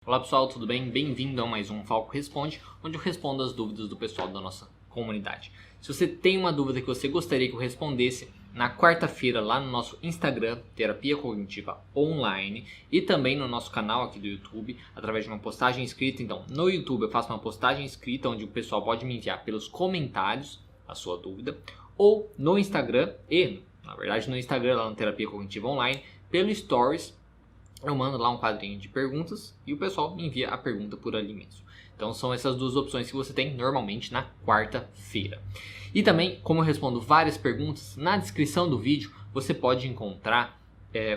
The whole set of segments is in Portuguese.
Olá pessoal, tudo bem? Bem-vindo a mais um Falco Responde, onde eu respondo as dúvidas do pessoal da nossa comunidade. Se você tem uma dúvida que você gostaria que eu respondesse, na quarta-feira lá no nosso Instagram, Terapia Cognitiva Online, e também no nosso canal aqui do YouTube, através de uma postagem escrita. Então, no YouTube eu faço uma postagem escrita onde o pessoal pode me enviar pelos comentários a sua dúvida, ou no Instagram, na verdade no Instagram lá no Terapia Cognitiva Online, pelo Stories. Eu mando lá um quadrinho de perguntas e o pessoal me envia a pergunta por ali mesmo. Então são essas duas opções que você tem normalmente na quarta-feira. E também, como eu respondo várias perguntas, na descrição do vídeo você pode encontrar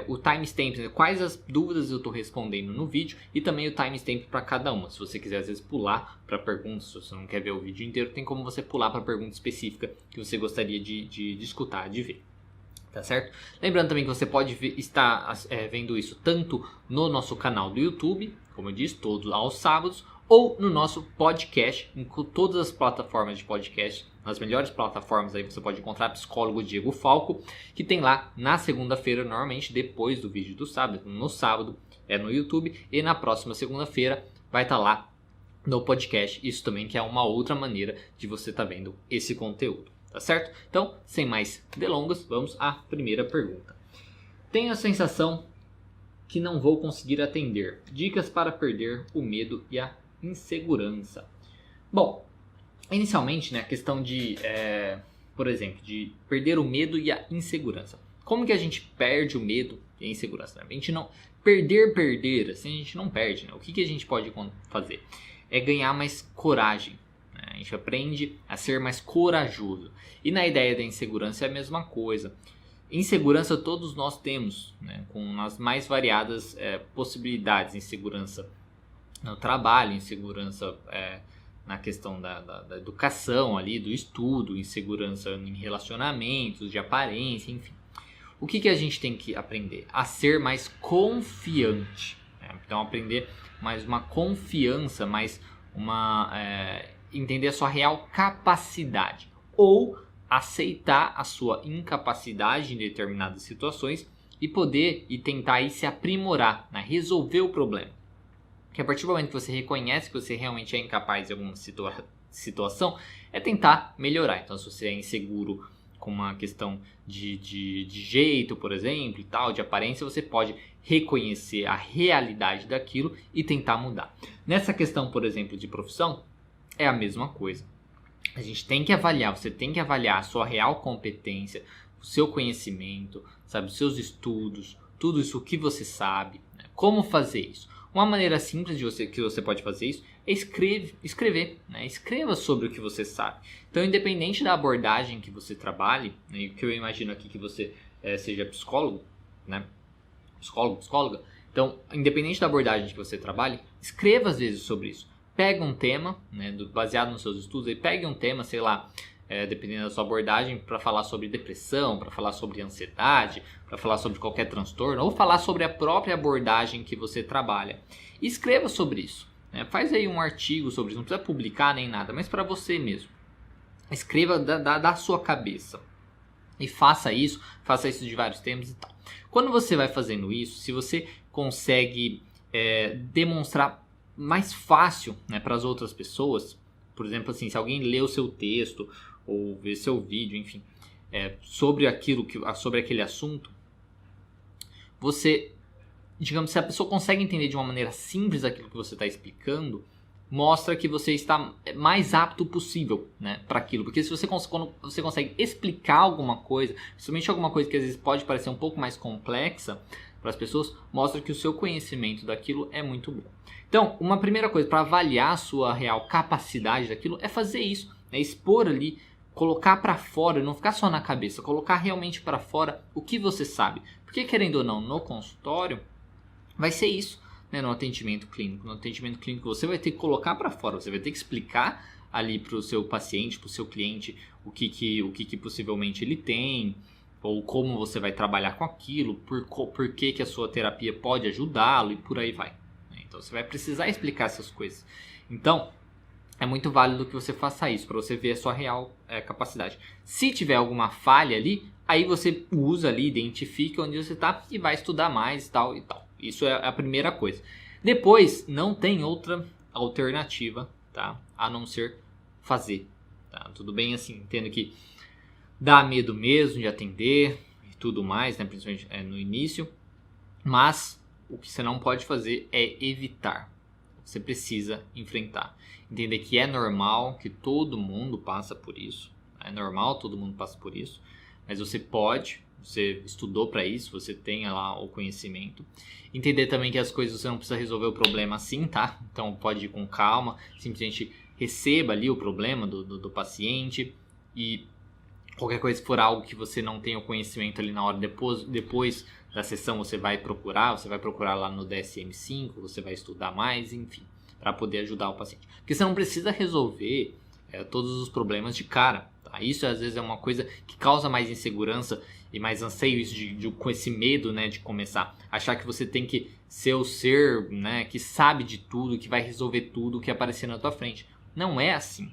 o timestamp, né? Quais as dúvidas eu estou respondendo no vídeo e também o timestamp para cada uma. Se você quiser às vezes pular para perguntas, se você não quer ver o vídeo inteiro, tem como você pular para a pergunta específica que você gostaria de escutar, de ver. Tá certo? Lembrando também que você pode estar vendo isso tanto no nosso canal do YouTube, como eu disse, todos aos sábados, ou no nosso podcast, em todas as plataformas de podcast, nas melhores plataformas aí você pode encontrar Psicólogo Diego Falco, que tem lá na segunda-feira, normalmente depois do vídeo do sábado, no sábado é no YouTube, e na próxima segunda-feira vai estar lá no podcast, isso também que é uma outra maneira de você estar vendo esse conteúdo. Tá certo? Então, sem mais delongas, vamos à primeira pergunta. Tenho a sensação que não vou conseguir atender. Dicas para perder o medo e a insegurança. Bom, inicialmente, né, a questão de, por exemplo, de perder o medo e a insegurança. Como que a gente perde o medo e a insegurança? Né? A gente não... Perder, assim a gente não perde. Né? O que a gente pode fazer? É ganhar mais coragem. A gente aprende a ser mais corajoso. E na ideia da insegurança é a mesma coisa. Insegurança todos nós temos, né? Com as mais variadas possibilidades. Insegurança no trabalho, insegurança na questão da educação, ali, do estudo, insegurança em relacionamentos, de aparência, enfim. O que a gente tem que aprender? A ser mais confiante. Né? Então aprender mais uma confiança, mais uma... entender a sua real capacidade ou aceitar a sua incapacidade em determinadas situações e poder e tentar aí se aprimorar, né? Resolver o problema. Porque a partir do momento que você reconhece que você realmente é incapaz de alguma situação, é tentar melhorar. Então, se você é inseguro com uma questão de jeito, por exemplo, e tal, de aparência, você pode reconhecer a realidade daquilo e tentar mudar. Nessa questão, por exemplo, de profissão, é a mesma coisa. A gente tem que avaliar, você tem que avaliar a sua real competência, o seu conhecimento, sabe, os seus estudos, tudo isso que você sabe, né? Como fazer isso? Uma maneira simples que você pode fazer isso é escrever, né? Escreva sobre o que você sabe. Então, independente da abordagem que você trabalhe, né, que eu imagino aqui que você seja psicólogo, né? Psicóloga. Então, independente da abordagem que você trabalhe, escreva às vezes sobre isso. Pega um tema, né, baseado nos seus estudos, e pegue um tema, sei lá, dependendo da sua abordagem, para falar sobre depressão, para falar sobre ansiedade, para falar sobre qualquer transtorno, ou falar sobre a própria abordagem que você trabalha. E escreva sobre isso. Né? Faz aí um artigo sobre isso, não precisa publicar nem nada, mas para você mesmo. Escreva da sua cabeça. E faça isso de vários temas e tal. Quando você vai fazendo isso, se você consegue demonstrar mais fácil, né, para as outras pessoas, por exemplo, assim, se alguém lê o seu texto ou vê seu vídeo, enfim, sobre aquele assunto, você, digamos, se a pessoa consegue entender de uma maneira simples aquilo que você está explicando, mostra que você está mais apto possível, né, para aquilo, porque se você quando você consegue explicar alguma coisa, principalmente alguma coisa que às vezes pode parecer um pouco mais complexa para as pessoas, mostra que o seu conhecimento daquilo é muito bom. Então, uma primeira coisa para avaliar a sua real capacidade daquilo é fazer isso, né? Expor ali, colocar para fora, não ficar só na cabeça, colocar realmente para fora o que você sabe. Porque, querendo ou não, no consultório, vai ser isso, né? No atendimento clínico. No atendimento clínico você vai ter que colocar para fora, você vai ter que explicar ali para o seu paciente, para o seu cliente, o que possivelmente ele tem, ou como você vai trabalhar com aquilo, por que a sua terapia pode ajudá-lo e por aí vai. Então você vai precisar explicar essas coisas. Então é muito válido que você faça isso, para você ver a sua real capacidade. Se tiver alguma falha ali, aí você usa ali, identifica onde você está e vai estudar mais e tal e tal. Isso é a primeira coisa. Depois, não tem outra alternativa, tá? A não ser fazer, tá? Tudo bem assim, entendo que dá medo mesmo de atender e tudo mais, né? Principalmente no início, mas o que você não pode fazer é evitar. Você precisa enfrentar. Entender que é normal, que todo mundo passa por isso. É normal, todo mundo passa por isso. Mas você estudou para isso, você tem lá o conhecimento. Entender também que as coisas você não precisa resolver o problema assim, tá? Então pode ir com calma, simplesmente receba ali o problema do paciente e qualquer coisa que for algo que você não tenha o conhecimento ali na hora depois da sessão você vai procurar lá no DSM-5, você vai estudar mais, enfim, para poder ajudar o paciente. Porque você não precisa resolver todos os problemas de cara, tá? Isso às vezes é uma coisa que causa mais insegurança e mais anseio com esse medo, né, de começar. Achar que você tem que ser o ser, né, que sabe de tudo, que vai resolver tudo que aparecer na tua frente. Não é assim.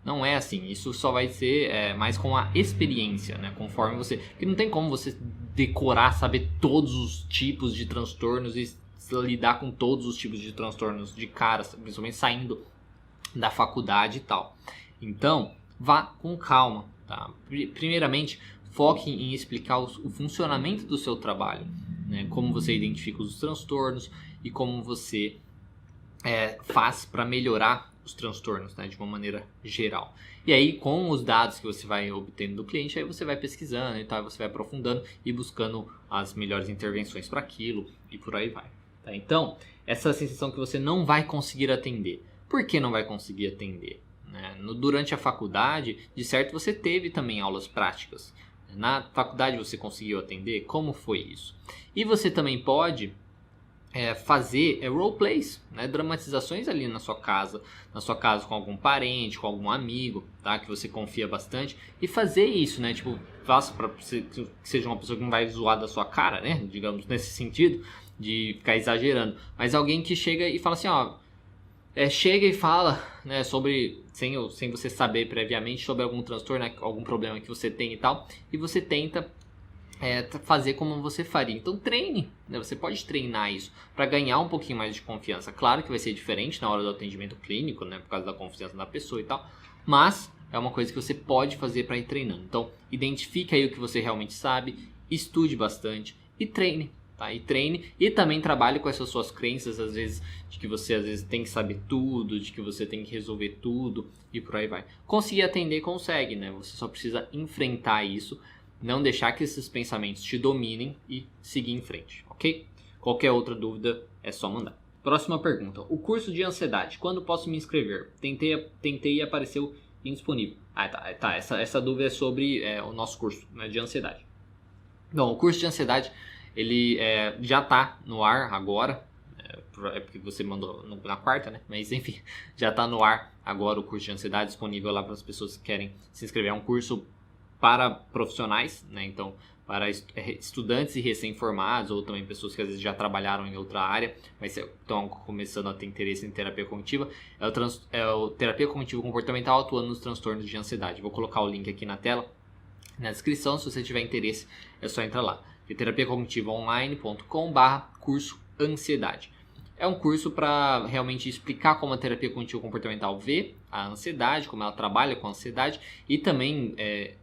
Não é assim, isso só vai ser mais com a experiência, né? Conforme você... Porque não tem como você decorar, saber todos os tipos de transtornos e lidar com todos os tipos de transtornos de cara, principalmente saindo da faculdade e tal. Então, vá com calma, tá? Primeiramente, foque em explicar o funcionamento do seu trabalho, né? Como você identifica os transtornos e como você faz para melhorar os transtornos, né, de uma maneira geral. E aí, com os dados que você vai obtendo do cliente, aí você vai pesquisando e tal, você vai aprofundando e buscando as melhores intervenções para aquilo e por aí vai. Tá? Então, essa sensação que você não vai conseguir atender. Por que não vai conseguir atender? Né? Durante a faculdade, de certo, você teve também aulas práticas. Na faculdade você conseguiu atender? Como foi isso? E você também pode fazer roleplays, né? Dramatizações ali na sua casa com algum parente, com algum amigo, tá? Que você confia bastante e fazer isso, né? Tipo, faça para que seja uma pessoa que não vai zoar da sua cara, né? Digamos nesse sentido de ficar exagerando, mas alguém que chega e fala assim, ó, chega e fala, né? Sobre sem você saber previamente sobre algum transtorno, né, algum problema que você tem e tal, e você tenta fazer como você faria. Então treine, né? Você pode treinar isso para ganhar um pouquinho mais de confiança. Claro que vai ser diferente na hora do atendimento clínico, né? Por causa da confiança da pessoa e tal, mas é uma coisa que você pode fazer para ir treinando. Então identifique aí o que você realmente sabe, estude bastante e treine, tá? E treine e também trabalhe com essas suas crenças, às vezes, de que você às vezes tem que saber tudo, de que você tem que resolver tudo e por aí vai. Conseguir atender, consegue, né? Você só precisa enfrentar isso, não deixar que esses pensamentos te dominem e seguir em frente, ok? Qualquer outra dúvida é só mandar. Próxima pergunta. O curso de ansiedade, quando posso me inscrever? Tentei e apareceu indisponível. Tá. Essa dúvida é sobre o nosso curso, né, de ansiedade. Bom, o curso de ansiedade, ele já está no ar agora. É porque você mandou na quarta, né? Mas enfim, já está no ar agora o curso de ansiedade disponível lá para as pessoas que querem se inscrever. É um curso para profissionais, né? Então para estudantes e recém-formados ou também pessoas que às vezes já trabalharam em outra área, mas estão começando a ter interesse em terapia cognitiva. O terapia cognitivo comportamental atuando nos transtornos de ansiedade. Vou colocar o link aqui na tela, na descrição, se você tiver interesse é só entrar lá. terapiacognitivonline.com/curso ansiedade. É um curso para realmente explicar como a terapia cognitivo-comportamental vê a ansiedade, como ela trabalha com a ansiedade e também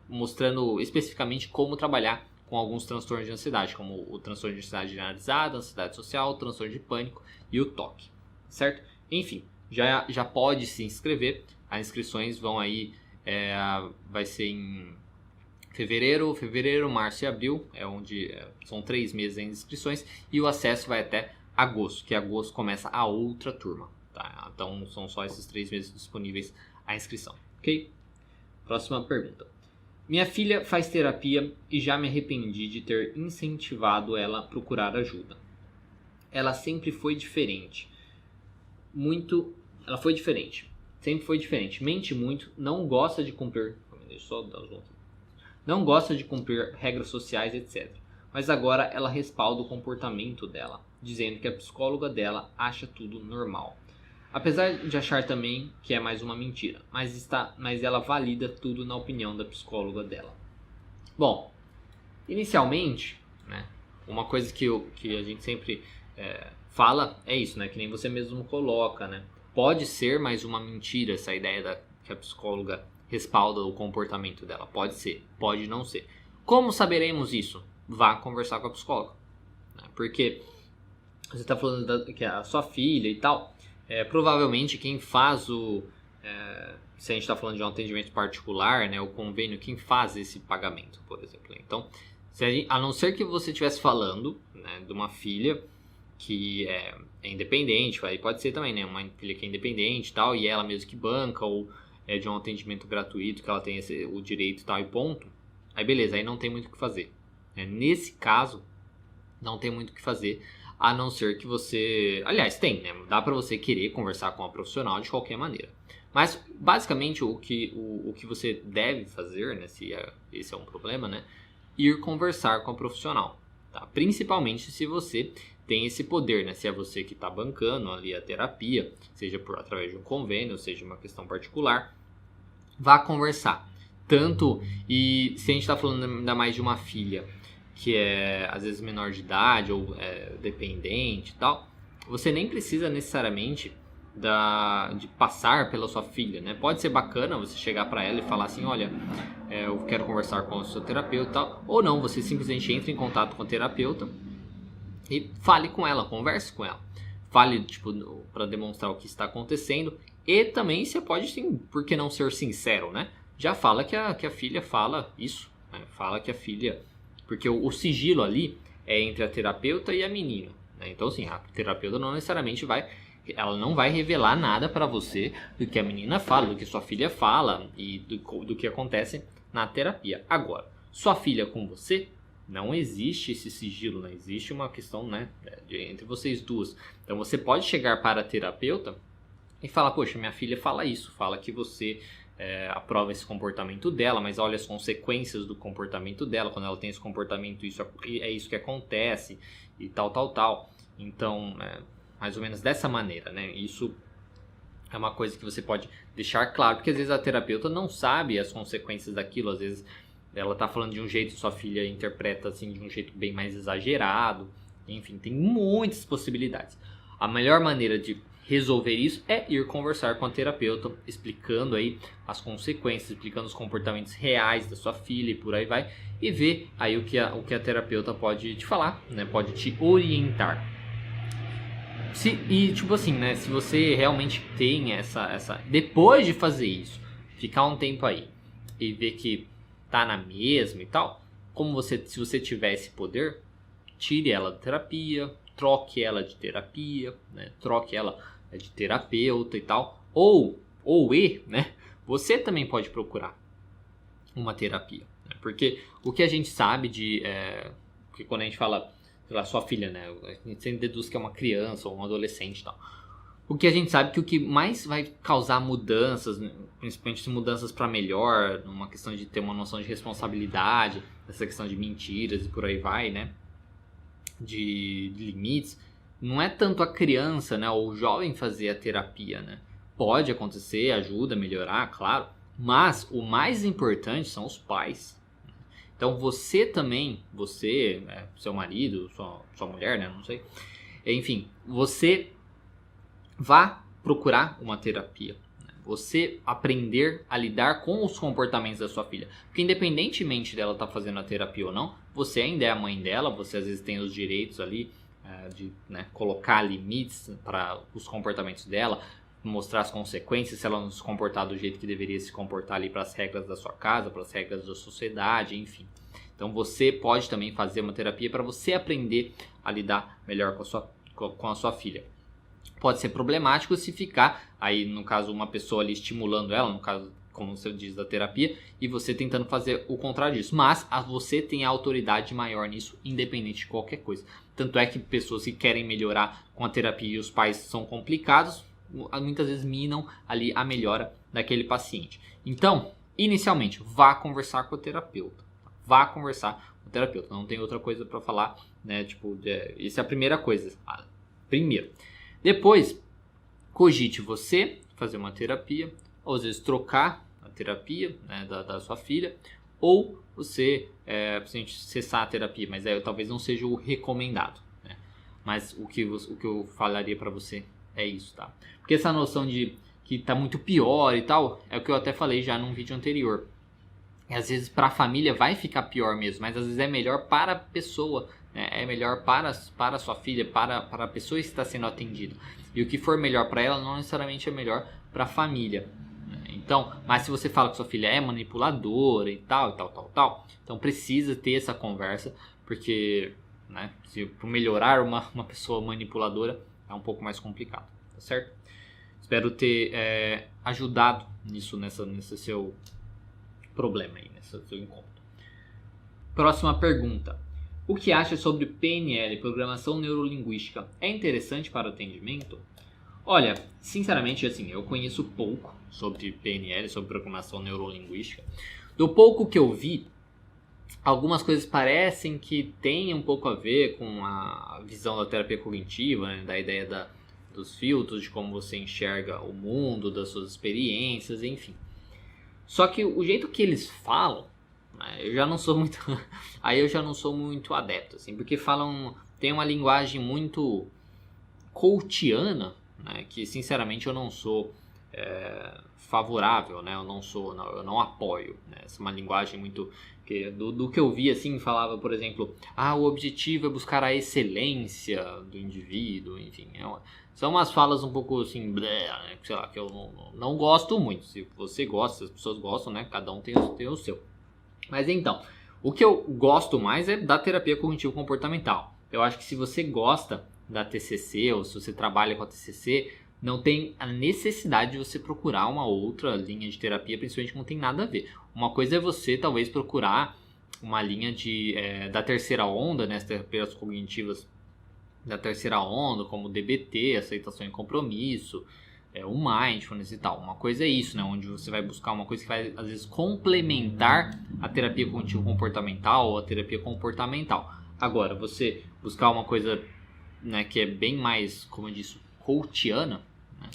mostrando especificamente como trabalhar com alguns transtornos de ansiedade, como o transtorno de ansiedade generalizada, ansiedade social, o transtorno de pânico e o TOC, certo? Enfim, já pode se inscrever. As inscrições vão aí, vai ser em fevereiro, março e abril, onde são 3 meses de inscrições e o acesso vai até agosto, que agosto começa a outra turma, tá? Então são só esses 3 meses disponíveis a inscrição, ok? Próxima pergunta. Minha filha faz terapia e já me arrependi de ter incentivado ela a procurar ajuda. Ela sempre foi diferente. Ela foi diferente. Sempre foi diferente. Mente muito, não gosta de cumprir... Não gosta de cumprir regras sociais, etc. Mas agora ela respalda o comportamento dela, dizendo que a psicóloga dela acha tudo normal. Apesar de achar também que é mais uma mentira, mas ela valida tudo na opinião da psicóloga dela. Bom, inicialmente, né, uma coisa que a gente sempre fala, é isso, né? Que nem você mesmo coloca, né? Pode ser mais uma mentira essa ideia que a psicóloga respalda o comportamento dela. Pode ser, pode não ser. Como saberemos isso? Vá conversar com a psicóloga. Né? Porque você está falando que é a sua filha e tal, provavelmente quem faz se a gente está falando de um atendimento particular, né, o convênio, quem faz esse pagamento, por exemplo. Então, a não ser que você estivesse falando, né, de uma filha que é independente, aí pode ser também, né, uma filha que é independente e tal, e ela mesmo que banca, ou é de um atendimento gratuito, que ela tem o direito e tal, e ponto. Aí beleza, aí não tem muito o que fazer. Nesse caso, não tem muito o que fazer, a não ser que você... Aliás, tem, né? Dá pra você querer conversar com uma profissional de qualquer maneira. Mas, basicamente, o que você deve fazer, né? Se esse é um problema, né? Ir conversar com a profissional, tá? Principalmente se você tem esse poder, né? Se é você que está bancando ali a terapia, seja através de um convênio, seja uma questão particular, vá conversar. E se a gente está falando ainda mais de uma filha que é às vezes menor de idade ou dependente e tal, você nem precisa necessariamente de passar pela sua filha, né? Pode ser bacana você chegar para ela e falar assim, olha, eu quero conversar com o seu terapeuta e tal, ou não, você simplesmente entra em contato com a terapeuta e fale com ela, converse com ela, fale tipo para demonstrar o que está acontecendo, e também você pode, sim, por que não ser sincero, né? Já fala que a filha fala isso, né? Fala que a filha... Porque o sigilo ali é entre a terapeuta e a menina, né? Então, assim, a terapeuta não necessariamente ela não vai revelar nada para você do que a menina fala, do que sua filha fala e do que acontece na terapia. Agora, sua filha com você, não existe esse sigilo, né? Existe uma questão, né, entre vocês duas. Então, você pode chegar para a terapeuta e falar, poxa, minha filha fala isso, fala que você... aprova esse comportamento dela, mas olha as consequências do comportamento dela. Quando ela tem esse comportamento, é isso que acontece e tal. Então, mais ou menos dessa maneira, né? Isso é uma coisa que você pode deixar claro, porque às vezes a terapeuta não sabe as consequências daquilo. Às vezes ela tá falando de um jeito e sua filha interpreta assim de um jeito bem mais exagerado. Enfim, tem muitas possibilidades. A melhor maneira de resolver isso é ir conversar com a terapeuta, explicando aí as consequências, explicando os comportamentos reais da sua filha e por aí vai, e ver aí o que a terapeuta pode te falar, né? Pode te orientar. Tipo assim, né? Se você realmente tem depois de fazer isso, ficar um tempo aí e ver que tá na mesma e tal, se você tiver esse poder, tire ela da terapia, troque ela de terapia, né? Troque ela de terapeuta e tal, né? Você também pode procurar uma terapia, né? Porque o que a gente sabe porque quando a gente fala, sei lá, sua filha, né? A gente sempre deduz que é uma criança ou um adolescente e tal. O que a gente sabe que o que mais vai causar mudanças, principalmente mudanças para melhor, numa questão de ter uma noção de responsabilidade, essa questão de mentiras e por aí vai, né? De limites, não é tanto a criança, né, ou o jovem fazer a terapia, né? Pode acontecer, ajuda a melhorar, claro, mas o mais importante são os pais. Então você também, seu marido, sua mulher, né, não sei, enfim, você vá procurar uma terapia. Você aprender a lidar com os comportamentos da sua filha. Porque independentemente dela estar fazendo a terapia ou não, você ainda é a mãe dela, você às vezes tem os direitos ali de, né, colocar limites para os comportamentos dela, mostrar as consequências se ela não se comportar do jeito que deveria se comportar ali para as regras da sua casa, para as regras da sociedade, enfim. Então você pode também fazer uma terapia para você aprender a lidar melhor com a sua filha. Pode ser problemático se ficar, aí no caso uma pessoa ali estimulando ela, no caso como você diz da terapia, e você tentando fazer o contrário disso. Mas você tem a autoridade maior nisso, independente de qualquer coisa. Tanto é que pessoas que querem melhorar com a terapia e os pais são complicados, muitas vezes minam ali a melhora daquele paciente. Então, inicialmente, vá conversar com o terapeuta. Vá conversar com o terapeuta. Não tem outra coisa para falar, né? Tipo, isso é a primeira coisa. Primeiro. Depois, cogite você fazer uma terapia, ou às vezes trocar a terapia, né, da sua filha, ou você cessar a terapia, mas talvez não seja o recomendado, né? mas o que eu falaria para você é isso, tá? Porque essa noção de que tá muito pior e tal, é o que eu até falei já num vídeo anterior. E às vezes para a família vai ficar pior mesmo, mas às vezes é melhor para a pessoa, né? É melhor para a sua filha, para a pessoa que está sendo atendida. E o que for melhor para ela não necessariamente é melhor para a família. Né? Então, mas se você fala que sua filha é manipuladora e tal, então precisa ter essa conversa, porque, né, se para melhorar uma pessoa manipuladora é um pouco mais complicado, tá certo? Espero ter ajudado nisso, nesse seu problema aí, nesse seu encontro. Próxima pergunta. O que acha sobre PNL, Programação Neurolinguística? É interessante para o atendimento? Olha, sinceramente, assim, eu conheço pouco sobre PNL, sobre Programação Neurolinguística. Do pouco que eu vi, algumas coisas parecem que têm um pouco a ver com a visão da terapia cognitiva, né, da ideia dos filtros, de como você enxerga o mundo, das suas experiências, enfim. Só que o jeito que eles falam, né, eu já não sou muito aí eu já não sou muito adepto, assim, porque tem uma linguagem muito coachiana, né, que sinceramente eu não sou favorável, né, eu não apoio, né, essa é uma linguagem muito do que eu vi, assim, falava, por exemplo, o objetivo é buscar a excelência do indivíduo, enfim, são umas falas um pouco assim, blé, né, sei lá, que eu não gosto muito. Se você gosta, se as pessoas gostam, né, cada um tem o seu. Mas então, o que eu gosto mais é da terapia cognitivo-comportamental. Eu acho que se você gosta da TCC, ou se você trabalha com a TCC, não tem a necessidade de você procurar uma outra linha de terapia, principalmente que não tem nada a ver. Uma coisa é você talvez procurar uma linha da terceira onda, né, as terapias cognitivas da terceira onda, como o DBT, aceitação e compromisso, o mindfulness e tal. Uma coisa é isso, né, onde você vai buscar uma coisa que vai às vezes complementar a terapia cognitivo-comportamental ou a terapia comportamental. Agora, você buscar uma coisa, né, que é bem mais, como eu disse, coachiana, né,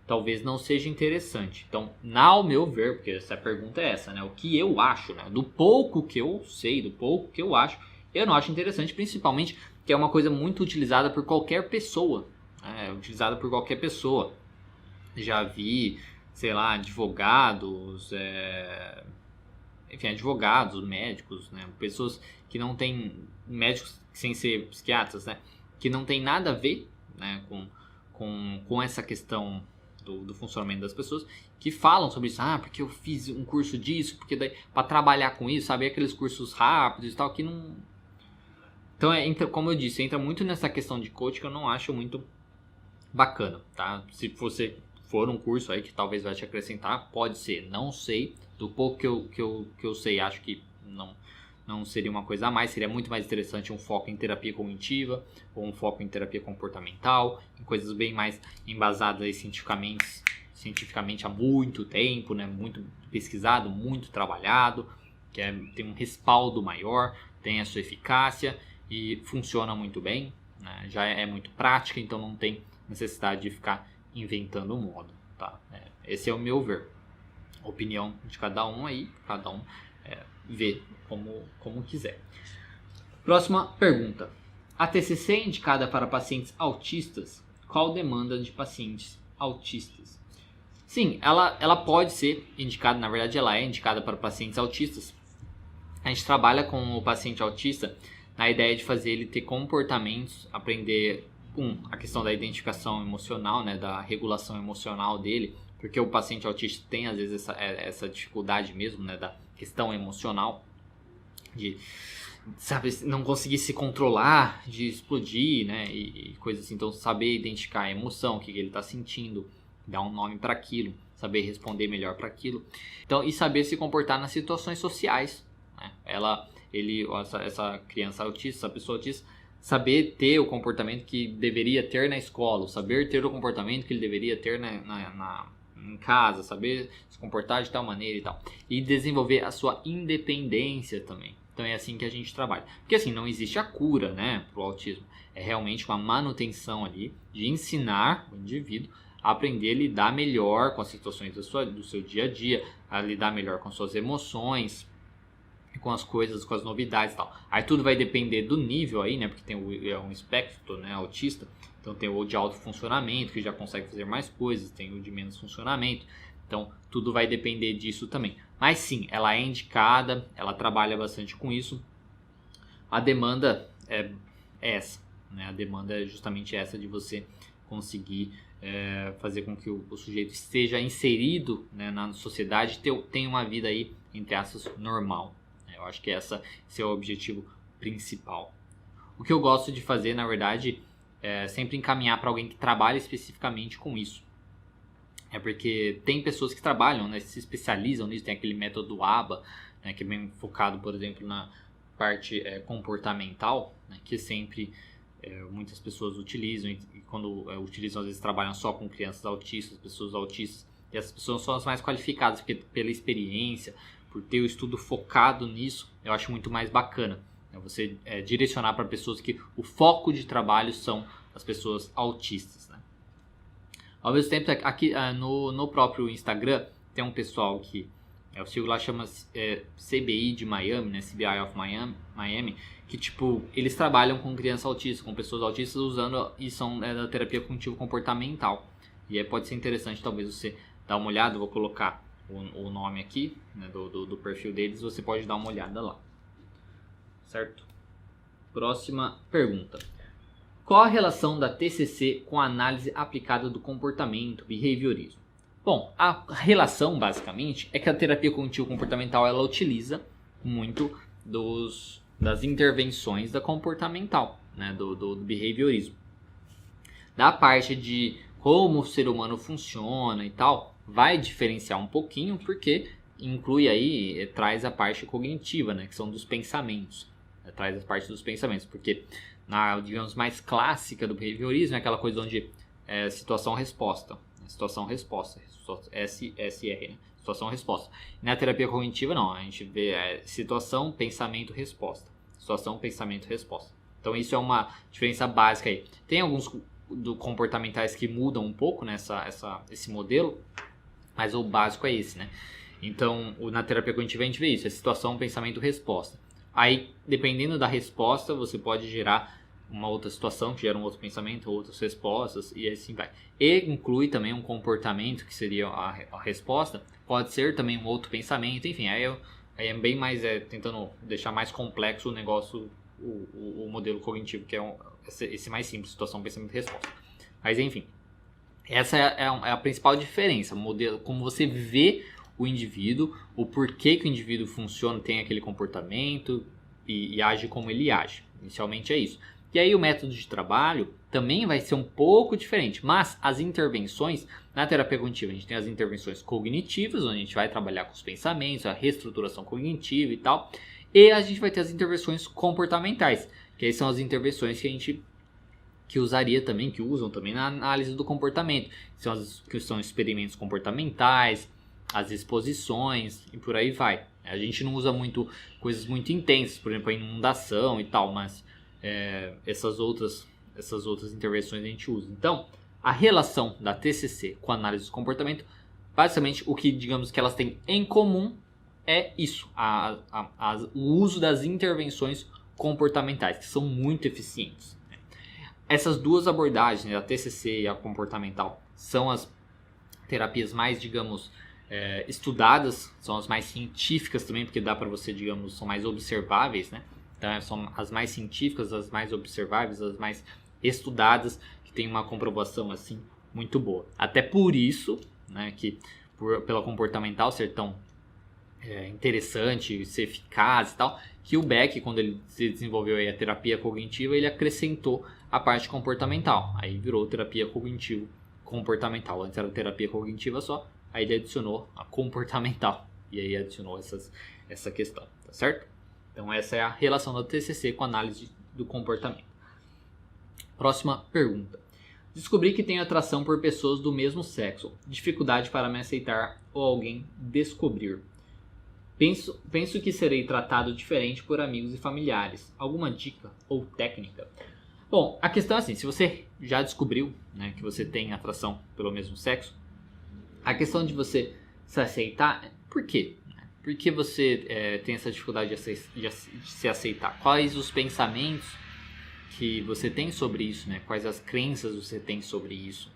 talvez não seja interessante. Então, ao meu ver, porque essa pergunta é essa, né, o que eu acho, né, do pouco que eu sei, do pouco que eu acho, eu não acho interessante, principalmente que é uma coisa muito utilizada por qualquer pessoa, né, utilizada por qualquer pessoa. Já vi, sei lá, advogados, advogados, médicos, né, pessoas que não têm, médicos sem ser psiquiatras, né, que não tem nada a ver, né, com essa questão do funcionamento das pessoas, que falam sobre isso, porque eu fiz um curso disso, porque daí para trabalhar com isso, sabe, aqueles cursos rápidos e tal, que não... Então, como eu disse, entra muito nessa questão de coach que eu não acho muito bacana, tá? Se você for um curso aí que talvez vai te acrescentar, pode ser, não sei, do pouco que eu sei, acho que não seria uma coisa a mais, seria muito mais interessante um foco em terapia cognitiva, ou um foco em terapia comportamental, em coisas bem mais embasadas aí cientificamente há muito tempo, né? Muito pesquisado, muito trabalhado, que tem um respaldo maior, tem a sua eficácia e funciona muito bem, né? Já é muito prática, então não tem necessidade de ficar inventando moda, tá? Esse é o meu ver. Opinião de cada um aí, cada um vê como quiser. Próxima pergunta. A TCC é indicada para pacientes autistas? Qual demanda de pacientes autistas? Sim, ela pode ser indicada, na verdade ela é indicada para pacientes autistas. A gente trabalha com o paciente autista na ideia de fazer ele ter comportamentos, aprender a questão da identificação emocional, né, da regulação emocional dele, porque o paciente autista tem às vezes essa dificuldade mesmo, né, da questão emocional, de, sabe, não conseguir se controlar, de explodir, né, e coisas assim. Então, saber identificar a emoção, o que ele está sentindo, dar um nome para aquilo, saber responder melhor para aquilo. Então, e saber se comportar nas situações sociais, né? Essa criança autista, essa pessoa autista, saber ter o comportamento que deveria ter na escola, saber ter o comportamento que ele deveria ter em casa, saber se comportar de tal maneira e tal. E desenvolver a sua independência também. Então é assim que a gente trabalha. Porque assim, não existe a cura, né, para o autismo. É realmente uma manutenção ali de ensinar o indivíduo a aprender a lidar melhor com as situações do seu dia a dia, a lidar melhor com suas emoções, com as coisas, com as novidades e tal. Aí tudo vai depender do nível aí, né? Porque tem um espectro, né, autista. Então tem o de alto funcionamento, que já consegue fazer mais coisas, tem o de menos funcionamento. Então tudo vai depender disso também. Mas sim, ela é indicada, ela trabalha bastante com isso. A demanda é essa, né? A demanda é justamente essa de você conseguir fazer com que o sujeito esteja inserido, né, na sociedade, tenha uma vida aí, entre aspas, normal. Eu acho que esse é o objetivo principal. O que eu gosto de fazer, na verdade, é sempre encaminhar para alguém que trabalha especificamente com isso. É porque tem pessoas que trabalham, né, se especializam nisso, tem aquele método ABA, né, que é bem focado, por exemplo, na parte comportamental, né, que sempre muitas pessoas utilizam, e quando utilizam, às vezes trabalham só com crianças autistas, pessoas autistas, e essas pessoas são as mais qualificadas, porque pela experiência, por ter o estudo focado nisso, eu acho muito mais bacana, né, você direcionar para pessoas que o foco de trabalho são as pessoas autistas, né? Ao mesmo tempo, aqui no próprio Instagram, tem um pessoal que eu sigo lá, chama CBI de Miami, né? CBI of Miami, que tipo, eles trabalham com crianças autistas, com pessoas autistas usando, e são da terapia cognitivo-comportamental. E aí pode ser interessante, talvez você dar uma olhada, eu vou colocar o nome aqui, né, do perfil deles, você pode dar uma olhada lá. Certo? Próxima pergunta. Qual a relação da TCC com a análise aplicada do comportamento, behaviorismo? Bom, a relação, basicamente, é que a terapia cognitivo-comportamental ela utiliza muito das intervenções da comportamental, né, do behaviorismo. Da parte de como o ser humano funciona e tal, vai diferenciar um pouquinho, porque inclui aí, traz a parte cognitiva, né, que são dos pensamentos. Traz a parte dos pensamentos, porque na, digamos, mais clássica do behaviorismo é aquela coisa onde situação-resposta. Situação-resposta, SR, né? Situação-resposta. Na terapia cognitiva, não. A gente vê situação, pensamento, resposta. Situação, pensamento, resposta. Então, isso é uma diferença básica aí. Tem alguns comportamentais que mudam um pouco, né, esse modelo, mas o básico é esse, né? Então, na terapia cognitiva a gente vê isso. É situação, pensamento, resposta. Aí, dependendo da resposta, você pode gerar uma outra situação que gera um outro pensamento, outras respostas, e assim vai. E inclui também um comportamento, que seria a resposta, pode ser também um outro pensamento, enfim, aí é bem mais, tentando deixar mais complexo o negócio, o modelo cognitivo, que é esse mais simples, situação, pensamento e resposta. Mas enfim, essa é a principal diferença, o modelo, como você vê o indivíduo, o porquê que o indivíduo funciona, tem aquele comportamento e age como ele age. Inicialmente é isso. E aí o método de trabalho também vai ser um pouco diferente, mas as intervenções na terapia cognitiva, a gente tem as intervenções cognitivas, onde a gente vai trabalhar com os pensamentos, a reestruturação cognitiva e tal, e a gente vai ter as intervenções comportamentais, que aí são as intervenções que a gente usaria também, que usam também na análise do comportamento, que são experimentos comportamentais, as exposições e por aí vai. A gente não usa muito coisas muito intensas, por exemplo, a inundação e tal, mas essas outras intervenções a gente usa. Então, a relação da TCC com a análise do comportamento, basicamente o que, digamos, que elas têm em comum é isso, o uso das intervenções comportamentais, que são muito eficientes. Essas duas abordagens, a TCC e a comportamental, são as terapias mais, digamos, estudadas, são as mais científicas também, porque dá para você, digamos, são mais observáveis, né? Então, são as mais científicas, as mais observáveis, as mais estudadas, que tem uma comprovação assim muito boa. Até por isso, né, que pela comportamental ser tão interessante, ser eficaz e tal, que o Beck, quando ele desenvolveu aí a terapia cognitiva, ele acrescentou a parte comportamental. Aí virou terapia cognitivo-comportamental. Antes era terapia cognitiva só, aí ele adicionou a comportamental. E aí adicionou essa questão, tá certo? Então essa é a relação da TCC com a análise do comportamento. Próxima pergunta. Descobri que tenho atração por pessoas do mesmo sexo. Dificuldade para me aceitar ou alguém descobrir. Penso que serei tratado diferente por amigos e familiares. Alguma dica ou técnica? Bom, a questão é assim, se você já descobriu, né, que você tem atração pelo mesmo sexo, a questão de você se aceitar, por quê? Por que você tem essa dificuldade de se aceitar? Quais os pensamentos que você tem sobre isso, né? Quais as crenças você tem sobre isso?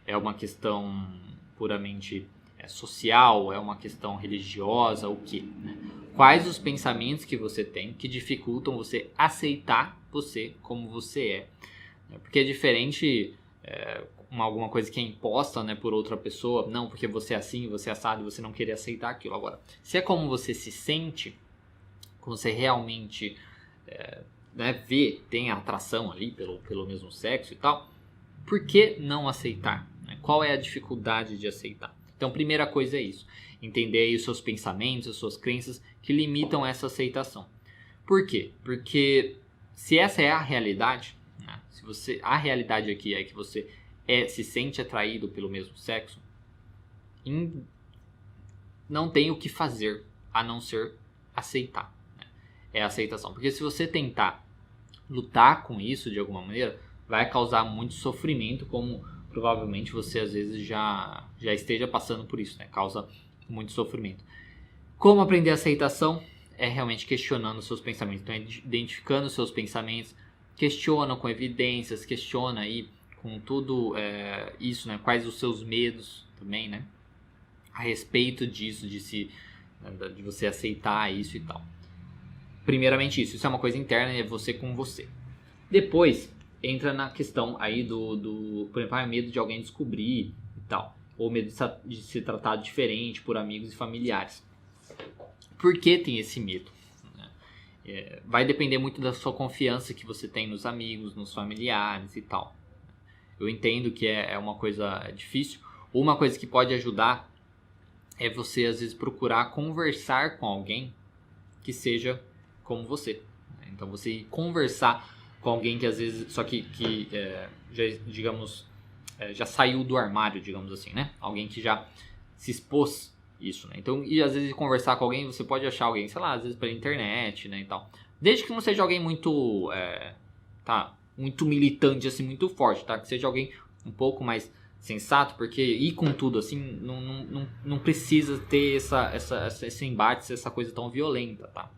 É uma questão puramente social? É uma questão religiosa? O quê? Né? Quais os pensamentos que você tem que dificultam você aceitar você como você é? Porque é diferente alguma coisa que é imposta, né, por outra pessoa, não, porque você é assim, você é assado e você não querer aceitar aquilo. Agora, se é como você se sente, como você realmente vê, tem a atração ali pelo mesmo sexo e tal, por que não aceitar? Qual é a dificuldade de aceitar? Então, primeira coisa é isso, entender aí os seus pensamentos, as suas crenças que limitam essa aceitação. Por quê? Porque se essa é a realidade, né, a realidade aqui é que você se sente atraído pelo mesmo sexo, não tem o que fazer a não ser aceitar. Né? É a aceitação. Porque se você tentar lutar com isso de alguma maneira, vai causar muito sofrimento, como provavelmente você às vezes já esteja passando por isso, né? Causa muito sofrimento. Como aprender a aceitação? É realmente questionando os seus pensamentos. Então, identificando os seus pensamentos, questiona com evidências, questiona aí com tudo isso, né? Quais os seus medos também, né? A respeito disso, de você aceitar isso e tal. Primeiramente isso é uma coisa interna, é você com você. Depois, entra na questão aí por exemplo, medo de alguém descobrir e tal. Ou medo de ser tratado diferente por amigos e familiares. Por que tem esse medo? Vai depender muito da sua confiança que você tem nos amigos, nos familiares e tal. Eu entendo que é uma coisa difícil. Uma coisa que pode ajudar é você, às vezes, procurar conversar com alguém que seja como você. Então, você conversar com alguém que, às vezes, só que já, digamos, já saiu do armário, digamos assim, né? Alguém que já se expôs isso, né? Então, e às vezes conversar com alguém, você pode achar alguém, sei lá, às vezes pela internet, né, e tal. Desde que não seja alguém muito, muito militante, assim, muito forte, tá? Que seja alguém um pouco mais sensato, porque ir com tudo, assim, não precisa ter esse embate, essa coisa tão violenta, tá?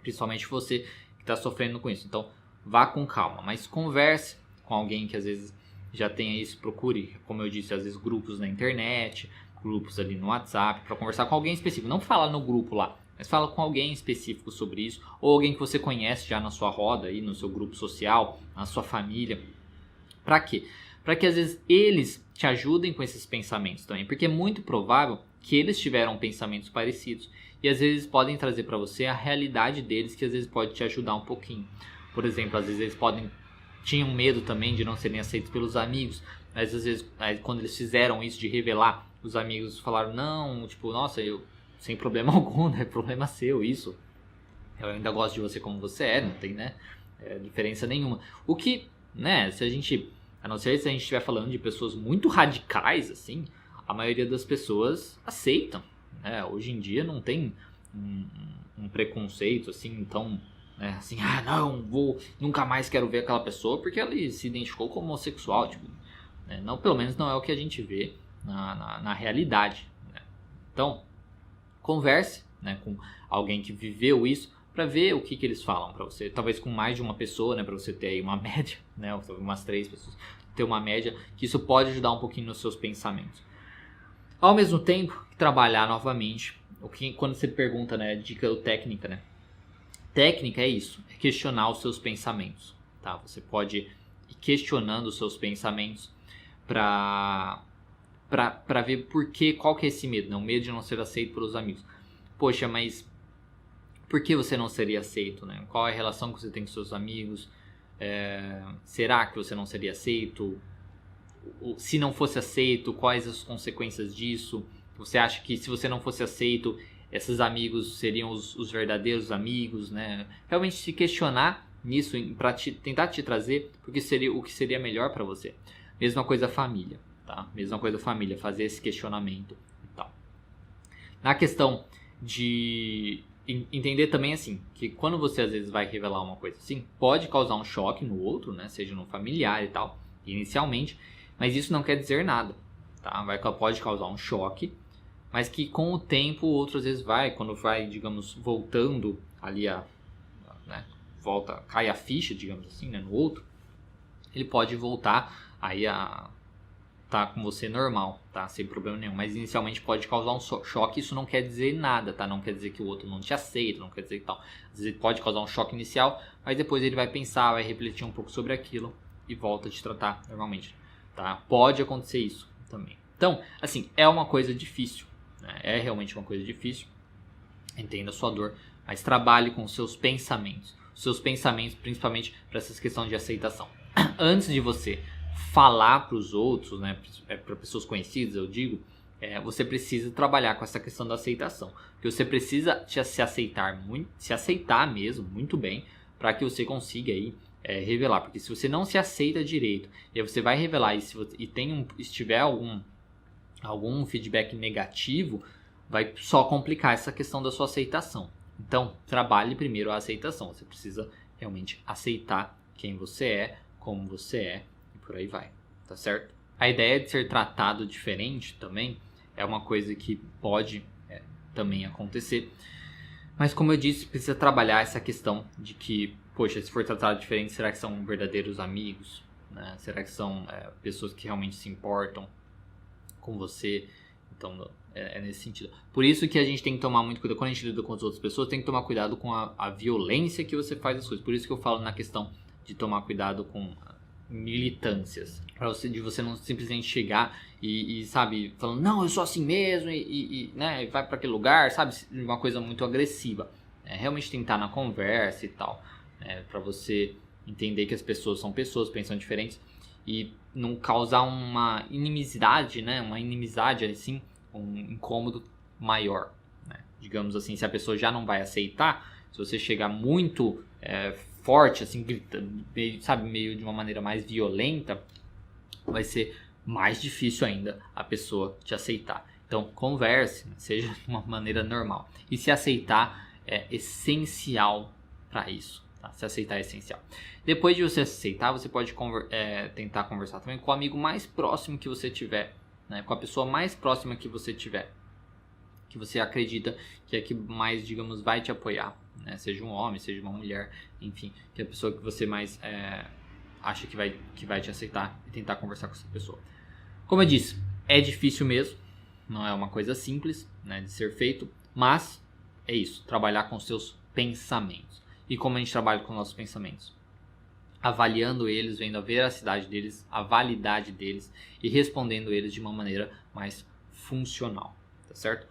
Principalmente você que está sofrendo com isso. Então, vá com calma, mas converse com alguém que às vezes já tenha isso, procure, como eu disse, às vezes grupos na internet, grupos ali no WhatsApp, para conversar com alguém específico. Não fala no grupo lá, mas fala com alguém específico sobre isso, ou alguém que você conhece já na sua roda, aí, no seu grupo social, na sua família. Para quê? Para que às vezes eles te ajudem com esses pensamentos também, porque é muito provável que eles tiveram pensamentos parecidos e às vezes podem trazer para você a realidade deles, que às vezes pode te ajudar um pouquinho. Por exemplo, às vezes eles tinham medo também de não serem aceitos pelos amigos, mas às vezes quando eles fizeram isso de revelar, os amigos falaram, não, tipo, nossa, eu sem problema algum, né? Problema seu, isso. Eu ainda gosto de você como você é, não tem, né? Diferença nenhuma. O que, né, a não ser se a gente estiver falando de pessoas muito radicais, assim, a maioria das pessoas aceitam, né? Hoje em dia não tem um preconceito, assim, então, né, assim, nunca mais quero ver aquela pessoa porque ela se identificou como homossexual, tipo, né? Não, pelo menos não é o que a gente vê na realidade, né? Então, converse, né, com alguém que viveu isso para ver o que eles falam para você. Talvez com mais de uma pessoa, né, para você ter aí uma média, né, umas 3 pessoas, ter uma média, que isso pode ajudar um pouquinho nos seus pensamentos. Ao mesmo tempo, trabalhar novamente, quando você pergunta, né, dica ou técnica, né? Técnica é isso, é questionar os seus pensamentos, tá? Você pode ir questionando os seus pensamentos para ver qual que é esse medo, né? O medo de não ser aceito pelos amigos. Poxa, mas por que você não seria aceito, né? Qual é a relação que você tem com seus amigos? Será que você não seria aceito? Se não fosse aceito, quais as consequências disso? Você acha que se você não fosse aceito, esses amigos seriam os verdadeiros amigos, né? Realmente se questionar nisso para tentar te trazer o que seria melhor para você. Mesma coisa a família. Tá? Mesma coisa família, fazer esse questionamento e tal. Na questão de entender também assim, que quando você às vezes vai revelar uma coisa assim, pode causar um choque no outro, né? Seja no familiar e tal, inicialmente, mas isso não quer dizer nada, tá? Pode causar um choque, mas que com o tempo o outro às vezes quando vai, digamos, voltando ali né, cai a ficha, digamos assim, né, no outro, ele pode voltar aí a tá com você normal, tá? Sem problema nenhum. Mas inicialmente pode causar um choque. Isso não quer dizer nada, tá? Não quer dizer que o outro não te aceita, não quer dizer que tal. Às vezes pode causar um choque inicial, mas depois ele vai pensar, vai refletir um pouco sobre aquilo e volta a te tratar normalmente, tá? Pode acontecer isso também. Então, assim, é uma coisa difícil, né? É realmente uma coisa difícil. Entenda a sua dor, mas trabalhe com os seus pensamentos. Os seus pensamentos, principalmente para essa questão de aceitação. Antes de você falar para os outros, né, para pessoas conhecidas, eu digo, você precisa trabalhar com essa questão da aceitação, porque você precisa se aceitar mesmo muito bem, para que você consiga aí revelar, porque se você não se aceita direito, e aí você vai revelar e se tiver algum feedback negativo, vai só complicar essa questão da sua aceitação. Então, trabalhe primeiro a aceitação. Você precisa realmente aceitar quem você é, como você é, e por aí vai, tá certo? A ideia de ser tratado diferente também é uma coisa que pode também acontecer, mas como eu disse, precisa trabalhar essa questão de que, poxa, se for tratado diferente, será que são verdadeiros amigos? Né? Será que são pessoas que realmente se importam com você? Então, é nesse sentido. Por isso que a gente tem que tomar muito cuidado, quando a gente lida com as outras pessoas, tem que tomar cuidado com a violência que você faz as coisas. Por isso que eu falo na questão de tomar cuidado com militâncias, de você não simplesmente chegar e sabe, falando, não, eu sou assim mesmo, né, vai para aquele lugar, sabe, uma coisa muito agressiva. Realmente tentar na conversa e tal, para você entender que as pessoas são pessoas, pensam diferentes, e não causar uma inimizade, né, assim, um incômodo maior, né? Digamos assim, se a pessoa já não vai aceitar, se você chegar muito forte, assim, gritando, meio de uma maneira mais violenta, vai ser mais difícil ainda a pessoa te aceitar. Então, converse, seja de uma maneira normal. E se aceitar é essencial para isso. Tá? Se aceitar é essencial. Depois de você aceitar, você pode tentar conversar também com o amigo mais próximo que você tiver, né? Com a pessoa mais próxima que você tiver, que você acredita que é que mais, digamos, vai te apoiar, né? Seja um homem, seja uma mulher, enfim, que é a pessoa que você mais acha que vai te aceitar, e tentar conversar com essa pessoa. Como eu disse, é difícil mesmo, não é uma coisa simples, né, de ser feito, mas é isso, trabalhar com seus pensamentos. E como a gente trabalha com nossos pensamentos? Avaliando eles, vendo a veracidade deles, a validade deles e respondendo eles de uma maneira mais funcional, tá certo?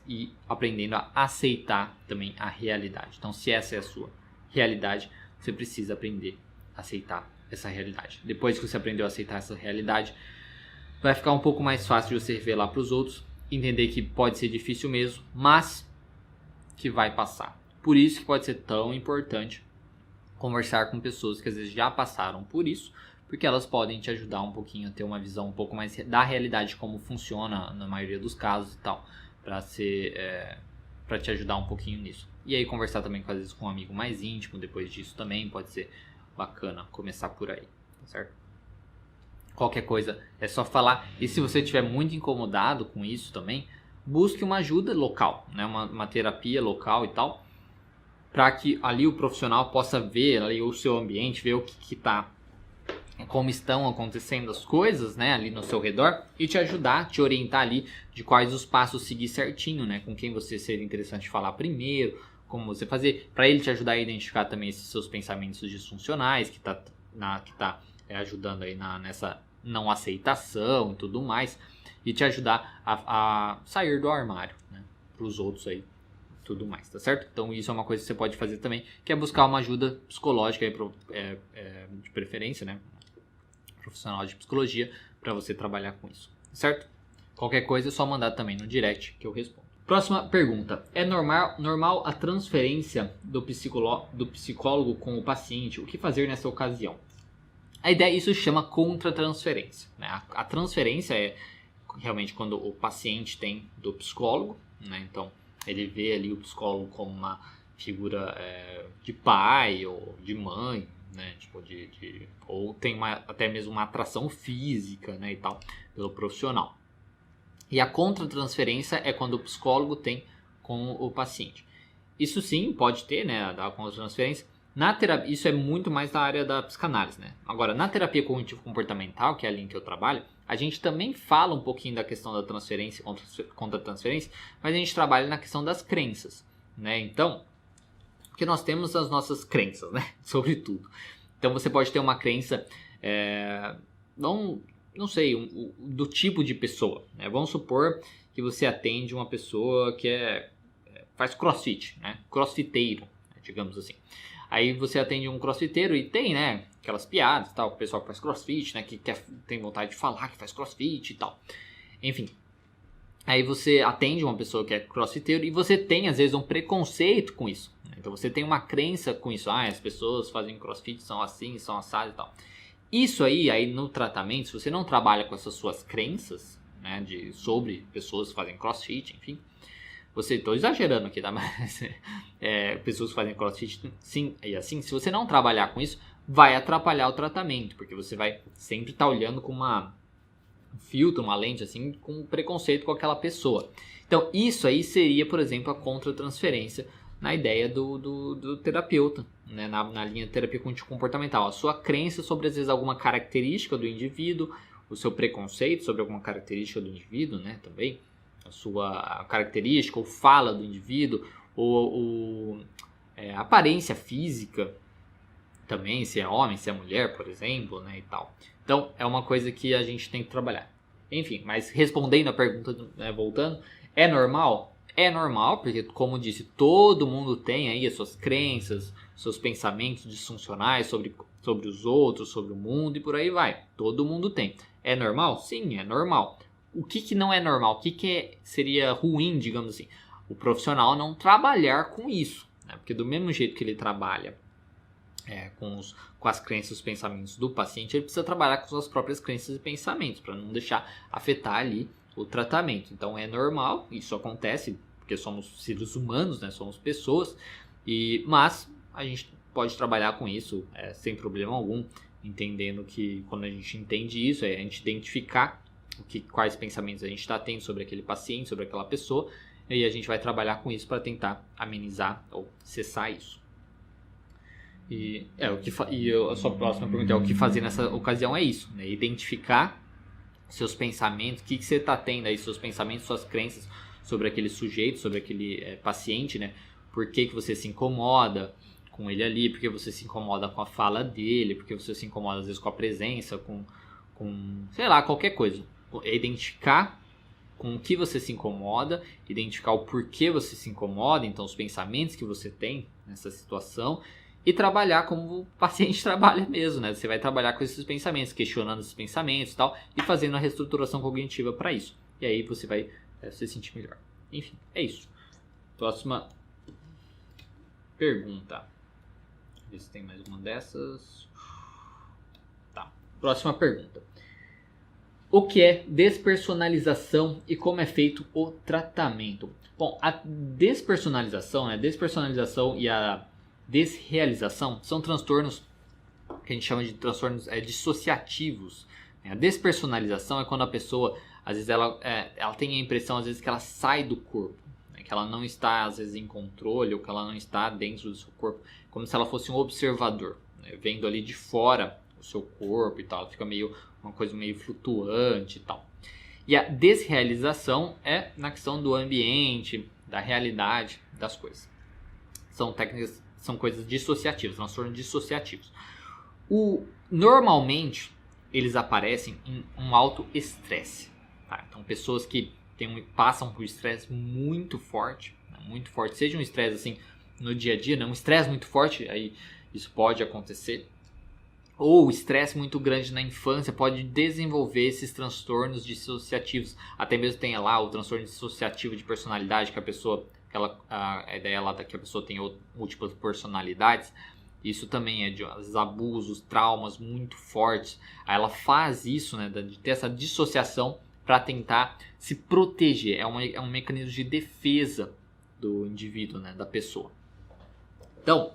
E aprendendo a aceitar também a realidade. Então, se essa é a sua realidade, você precisa aprender a aceitar essa realidade. Depois que você aprendeu a aceitar essa realidade, vai ficar um pouco mais fácil de você revelar para os outros, entender que pode ser difícil mesmo, mas que vai passar. Por isso que pode ser tão importante conversar com pessoas que às vezes já passaram por isso, porque elas podem te ajudar um pouquinho a ter uma visão um pouco mais da realidade, como funciona na maioria dos casos e tal, para te ajudar um pouquinho nisso. E aí conversar também às vezes com um amigo mais íntimo, depois disso também pode ser bacana começar por aí, tá certo? Qualquer coisa é só falar. E se você estiver muito incomodado com isso também, busque uma ajuda local, né? uma terapia local e tal, para que ali o profissional possa ver ali o seu ambiente, ver o que tá, como estão acontecendo as coisas, né, ali no seu redor, e te ajudar, te orientar ali de quais os passos seguir certinho, né, com quem você seria interessante falar primeiro, como você fazer, para ele te ajudar a identificar também esses seus pensamentos disfuncionais que tá ajudando aí nessa não aceitação e tudo mais, e te ajudar a sair do armário, né, para os outros aí, tudo mais, tá certo? Então isso é uma coisa que você pode fazer também, que é buscar uma ajuda psicológica aí, de preferência, né, profissional de psicologia, para você trabalhar com isso, certo? Qualquer coisa é só mandar também no direct que eu respondo. Próxima pergunta. É normal a transferência do psicólogo com o paciente? O que fazer nessa ocasião? A ideia, isso se chama contra-transferência, né? A transferência é realmente quando o paciente tem do psicólogo, né? Então ele vê ali o psicólogo como uma figura de pai ou de mãe, né? Tipo ou tem até mesmo uma atração física, né, e tal, pelo profissional. E a contratransferência é quando o psicólogo tem com o paciente. Isso sim, pode ter, né, a contratransferência. Na terapia, isso é muito mais da área da psicanálise, né? Agora, na terapia cognitivo-comportamental, que é a linha que eu trabalho, a gente também fala um pouquinho da questão da transferência contra transferência, mas a gente trabalha na questão das crenças, né? Então, porque nós temos as nossas crenças, né? Sobre tudo. Então, você pode ter uma crença, não sei, do tipo de pessoa, né? Vamos supor que você atende uma pessoa que faz crossfit, né? Crossfiteiro, digamos assim. Aí você atende um crossfiteiro e tem, né, aquelas piadas e tal, o pessoal que faz crossfit, né, que tem vontade de falar que faz crossfit e tal. Enfim, aí você atende uma pessoa que é crossfiteiro e você tem, às vezes, um preconceito com isso. Então você tem uma crença com isso. As pessoas fazem crossfit são assim, são assadas e tal. Isso aí no tratamento, se você não trabalha com essas suas crenças, né, sobre pessoas que fazem crossfit, enfim... Estou exagerando aqui, tá? Mas pessoas que fazem crossfit, sim, e assim, se você não trabalhar com isso, vai atrapalhar o tratamento, porque você vai sempre estar olhando com um filtro, uma lente, assim, com preconceito com aquela pessoa. Então, isso aí seria, por exemplo, a contratransferência na ideia do terapeuta, né? Na linha de terapia cognitivo-comportamental. A sua crença sobre, às vezes, alguma característica do indivíduo, o seu preconceito sobre alguma característica do indivíduo, né, também. A sua característica ou fala do indivíduo, ou a aparência física também, se é homem, se é mulher, por exemplo, né, e tal. Então, é uma coisa que a gente tem que trabalhar. Enfim, mas respondendo a pergunta, né, voltando, é normal? É normal, porque, como disse, todo mundo tem aí as suas crenças, seus pensamentos disfuncionais sobre os outros, sobre o mundo e por aí vai. Todo mundo tem. É normal? Sim, é normal. O que não é normal? O que seria ruim, digamos assim? O profissional não trabalhar com isso, né? Porque do mesmo jeito que ele trabalha com as crenças e os pensamentos do paciente, ele precisa trabalhar com suas próprias crenças e pensamentos, para não deixar afetar ali o tratamento. Então é normal, isso acontece, porque somos seres humanos, né? Somos pessoas, mas a gente pode trabalhar com isso sem problema algum, entendendo que quando a gente entende isso, a gente identificar quais pensamentos a gente está tendo sobre aquele paciente, sobre aquela pessoa, e a gente vai trabalhar com isso para tentar amenizar ou cessar isso. A sua próxima pergunta é: o que fazer nessa ocasião? É isso, né? Identificar seus pensamentos, o que você está tendo aí, seus pensamentos, suas crenças sobre aquele sujeito, sobre aquele paciente, né? Por que você se incomoda com ele ali, por que você se incomoda com a fala dele, por que você se incomoda às vezes com a presença, com sei lá, qualquer coisa. É identificar com o que você se incomoda, identificar o porquê você se incomoda, então os pensamentos que você tem nessa situação, e trabalhar como o paciente trabalha mesmo, né? Você vai trabalhar com esses pensamentos, questionando esses pensamentos e tal, e fazendo a reestruturação cognitiva para isso. E aí você vai se sentir melhor. Enfim, é isso. Próxima pergunta. Ver se tem mais uma dessas. Tá. Próxima pergunta. O que é despersonalização e como é feito o tratamento? Bom, a despersonalização, né? Despersonalização e a desrealização são transtornos que a gente chama de transtornos dissociativos. A despersonalização é quando a pessoa, às vezes, ela tem a impressão, às vezes, que ela sai do corpo, né? Que ela não está, às vezes, em controle ou que ela não está dentro do seu corpo, como se ela fosse um observador, né? Vendo ali de fora o seu corpo e tal, ela fica uma coisa meio flutuante e tal. E a desrealização é na questão do ambiente, da realidade das coisas. São coisas dissociativas, transtornos dissociativos. Normalmente, eles aparecem em um alto estresse. Tá? Então, pessoas que passam por estresse muito forte, seja um estresse assim no dia a dia, né? Um estresse muito forte, aí isso pode acontecer. Ou estresse muito grande na infância pode desenvolver esses transtornos dissociativos. Até mesmo tem lá o transtorno dissociativo de personalidade, que a pessoa, a ideia lá é que a pessoa tem múltiplas personalidades. Isso também é de abusos, traumas muito fortes. Aí ela faz isso, né, de ter essa dissociação para tentar se proteger. É um mecanismo de defesa do indivíduo, né, da pessoa. Então,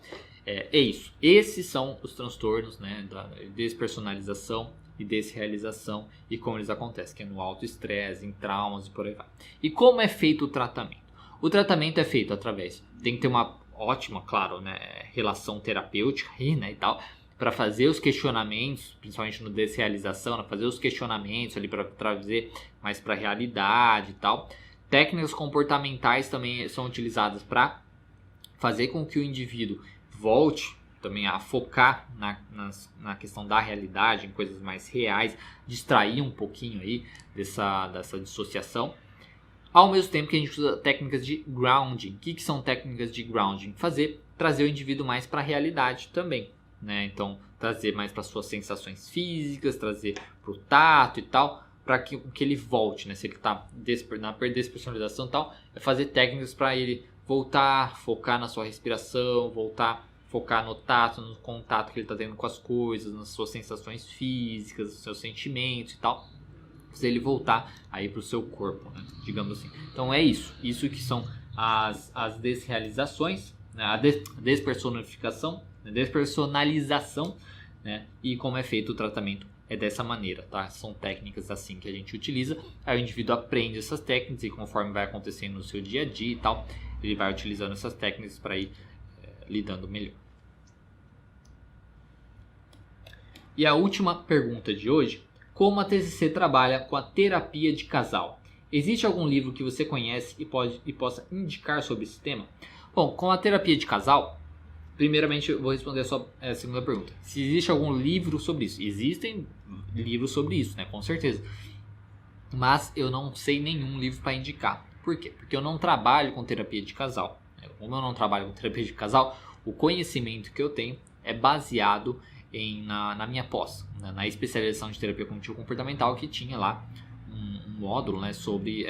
é isso. Esses são os transtornos, né, da despersonalização e desrealização e como eles acontecem, que é no autoestresse, em traumas e por aí vai. E como é feito o tratamento? O tratamento é feito através, tem que ter uma ótima, claro, né, relação terapêutica aí, né, e tal, para fazer os questionamentos, principalmente no desrealização, né, fazer os questionamentos ali para trazer mais para a realidade e tal. Técnicas comportamentais também são utilizadas para fazer com que o indivíduo volte também a focar na questão da realidade, em coisas mais reais, distrair um pouquinho aí dessa dissociação. Ao mesmo tempo que a gente usa técnicas de grounding. O que são técnicas de grounding? Trazer o indivíduo mais para a realidade também, né? Então, trazer mais para suas sensações físicas, trazer para o tato e tal, para que ele volte, né? Se ele está na despersonalização e tal, é fazer técnicas para ele voltar, focar na sua respiração, voltar, focar no tato, no contato que ele está tendo com as coisas, nas suas sensações físicas, nos seus sentimentos e tal. Fazer ele voltar aí para o seu corpo, né? Digamos assim. Então é isso que são as desrealizações, né? A despersonificação, né? Despersonalização, né? E como é feito o tratamento é dessa maneira, tá? São técnicas assim que a gente utiliza, aí o indivíduo aprende essas técnicas e conforme vai acontecendo no seu dia a dia e tal, ele vai utilizando essas técnicas para ir lidando melhor. E a última pergunta de hoje: como a TCC trabalha com a terapia de casal? Existe algum livro que você conhece e possa indicar sobre esse tema? Bom, com a terapia de casal, primeiramente eu vou responder a segunda pergunta. Se existe algum livro sobre isso? Existem livros sobre isso, né? Com certeza. Mas eu não sei nenhum livro para indicar. Por quê? Porque eu não trabalho com terapia de casal. Como eu não trabalho com terapia de casal, o conhecimento que eu tenho é baseado na minha pós, né, na especialização de terapia cognitivo-comportamental, que tinha lá um módulo, né, sobre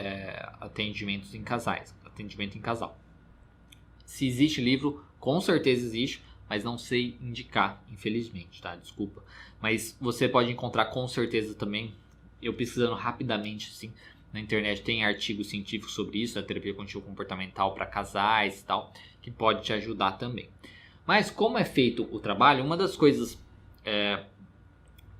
atendimentos em casais, atendimento em casal. Se existe livro, com certeza existe, mas não sei indicar, infelizmente, tá? Desculpa. Mas você pode encontrar com certeza também, eu pesquisando rapidamente, assim, na internet tem artigos científicos sobre isso, da terapia cognitivo-comportamental para casais e tal, que pode te ajudar também. Mas como é feito o trabalho, uma das coisas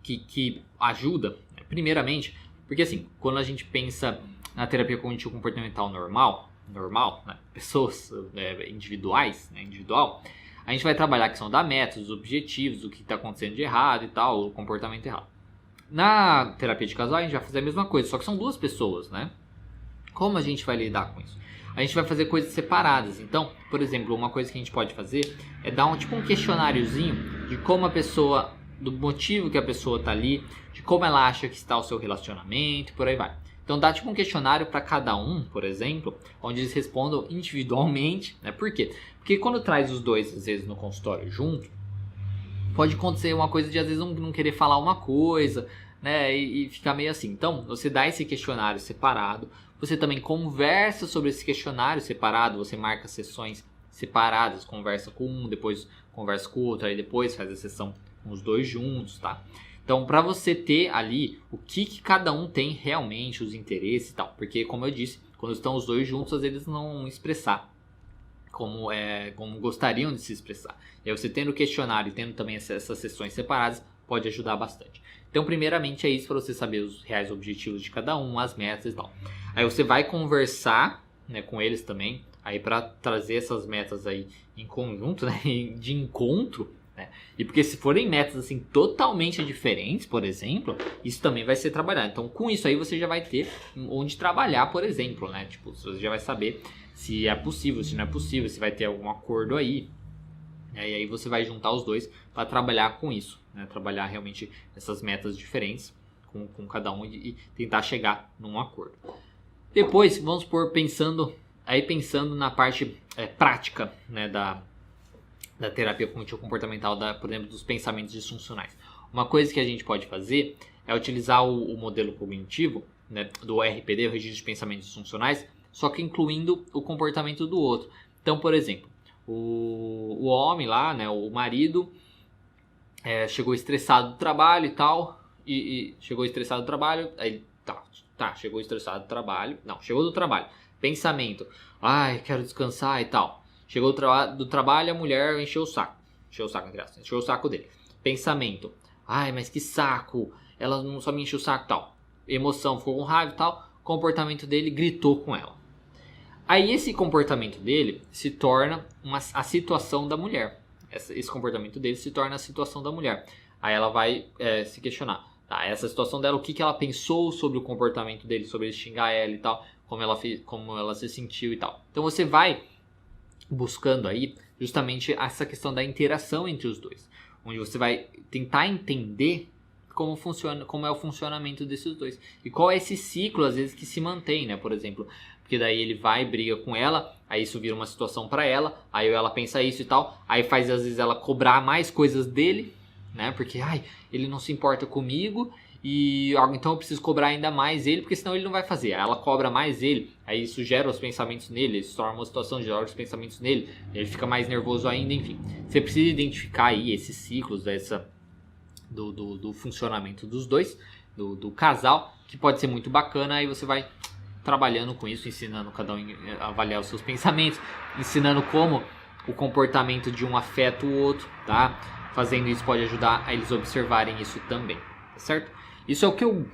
que ajuda, primeiramente, porque assim, quando a gente pensa na terapia cognitivo-comportamental normal, né, pessoas individuais, né, individual, a gente vai trabalhar a questão da meta, os objetivos, o que está acontecendo de errado e tal, o comportamento errado. Na terapia de casal a gente vai fazer a mesma coisa, só que são duas pessoas, né? Como a gente vai lidar com isso? A gente vai fazer coisas separadas. Então, por exemplo, uma coisa que a gente pode fazer é dar um questionáriozinho de como a pessoa, do motivo que a pessoa está ali, de como ela acha que está o seu relacionamento, por aí vai. Então dá um questionário para cada um, por exemplo, onde eles respondam individualmente, né? Por quê? Porque quando traz os dois, às vezes, no consultório junto, pode acontecer uma coisa de às vezes não querer falar uma coisa, né, e ficar meio assim. Então, você dá esse questionário separado, você também conversa sobre esse questionário separado, você marca sessões separadas, conversa com um, depois conversa com o outro, aí depois faz a sessão com os dois juntos, tá? Então, para você ter ali o que cada um tem realmente, os interesses e tal, porque como eu disse, quando estão os dois juntos, às vezes não expressar como gostariam de se expressar. E aí você tendo o questionário e tendo também essas sessões separadas, pode ajudar bastante. Então, primeiramente é isso, para você saber os reais objetivos de cada um, as metas e tal. Aí você vai conversar, né, com eles também, aí para trazer essas metas aí em conjunto, né, de encontro, né? E porque se forem metas assim totalmente diferentes, por exemplo, isso também vai ser trabalhado. Então, com isso aí você já vai ter onde trabalhar, por exemplo, né? Tipo, você já vai saber se é possível, se não é possível, se vai ter algum acordo aí. E aí você vai juntar os dois para trabalhar com isso, né? Trabalhar realmente essas metas diferentes com cada um e tentar chegar num acordo. Depois, vamos por pensando na parte prática, né, da terapia cognitivo-comportamental, por exemplo, dos pensamentos disfuncionais. Uma coisa que a gente pode fazer é utilizar o modelo cognitivo, né, do RPD, o Registro de Pensamentos Disfuncionais, só que incluindo o comportamento do outro. Então, por exemplo, o homem lá, né, o marido, chegou estressado do trabalho e tal, chegou estressado do trabalho, aí chegou estressado do trabalho, chegou do trabalho, pensamento, quero descansar e tal. Chegou do trabalho, a mulher encheu o saco, entre aspas, encheu o saco dele. Pensamento, mas que saco, ela não só me encheu o saco e tal. Emoção, ficou com raiva e tal. Comportamento dele, gritou com ela. Aí esse comportamento dele se torna a situação da mulher. Esse comportamento dele se torna a situação da mulher. Aí ela vai se questionar. Tá, essa situação dela, o que ela pensou sobre o comportamento dele, sobre ele xingar ela e tal, como ela se sentiu e tal. Então você vai buscando aí justamente essa questão da interação entre os dois, onde você vai tentar entender como é o funcionamento desses dois e qual é esse ciclo às vezes que se mantém, né? Por exemplo, porque daí ele vai, briga com ela, aí isso vira uma situação pra ela, aí ela pensa isso e tal, aí faz às vezes ela cobrar mais coisas dele, né? Porque ele não se importa comigo e então eu preciso cobrar ainda mais ele, porque senão ele não vai fazer. Aí ela cobra mais ele, aí isso gera os pensamentos nele, isso torna uma situação, gera os pensamentos nele, ele fica mais nervoso ainda, enfim. Você precisa identificar aí esses ciclos do funcionamento dos dois, do casal, que pode ser muito bacana. Aí você vai trabalhando com isso, ensinando cada um a avaliar os seus pensamentos, ensinando como o comportamento de um afeta o outro, tá? Fazendo isso pode ajudar a eles observarem isso também, tá certo? Isso é o que eu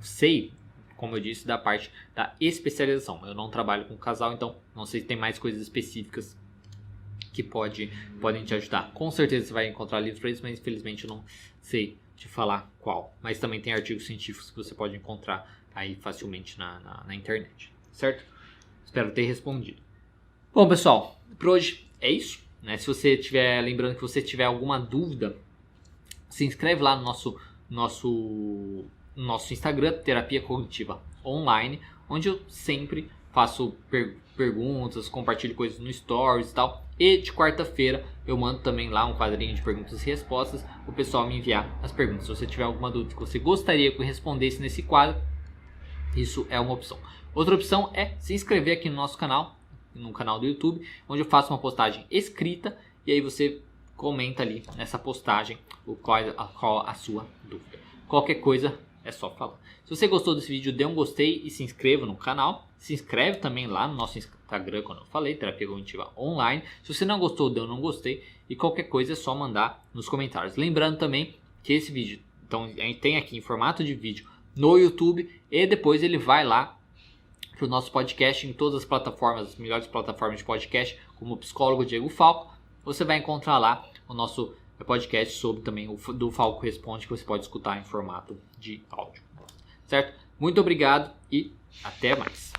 sei, como eu disse, da parte da especialização. Eu não trabalho com casal, então não sei se tem mais coisas específicas que podem te ajudar. Com certeza você vai encontrar livros para isso, mas infelizmente eu não sei te falar qual. Mas também tem artigos científicos que você pode encontrar aí facilmente na internet, certo? Espero ter respondido. Bom, pessoal, por hoje é isso, né? Se você tiver, lembrando que você tiver alguma dúvida, se inscreve lá no nosso Instagram, Terapia Cognitiva Online, onde eu sempre faço perguntas, compartilho coisas no Stories e tal. E de quarta-feira eu mando também lá um quadrinho de perguntas e respostas, o pessoal me enviar as perguntas. Se você tiver alguma dúvida que você gostaria que eu respondesse nesse quadro, isso é uma opção. Outra opção é se inscrever aqui no nosso canal, no canal do YouTube, onde eu faço uma postagem escrita e aí você comenta ali nessa postagem qual a sua dúvida. Qualquer coisa é só falar. Se você gostou desse vídeo, dê um gostei e se inscreva no canal. Se inscreve também lá no nosso Instagram, quando eu falei, Terapia Cognitiva Online. Se você não gostou, dê um não gostei. E qualquer coisa é só mandar nos comentários. Lembrando também que esse vídeo, então, a gente tem aqui em formato de vídeo no YouTube. E depois ele vai lá para o nosso podcast em todas as plataformas, as melhores plataformas de podcast, como o Psicólogo Diego Falco. Você vai encontrar lá o nosso podcast sobre também o do Falco Responde, que você pode escutar em formato de áudio. Certo? Muito obrigado e até mais.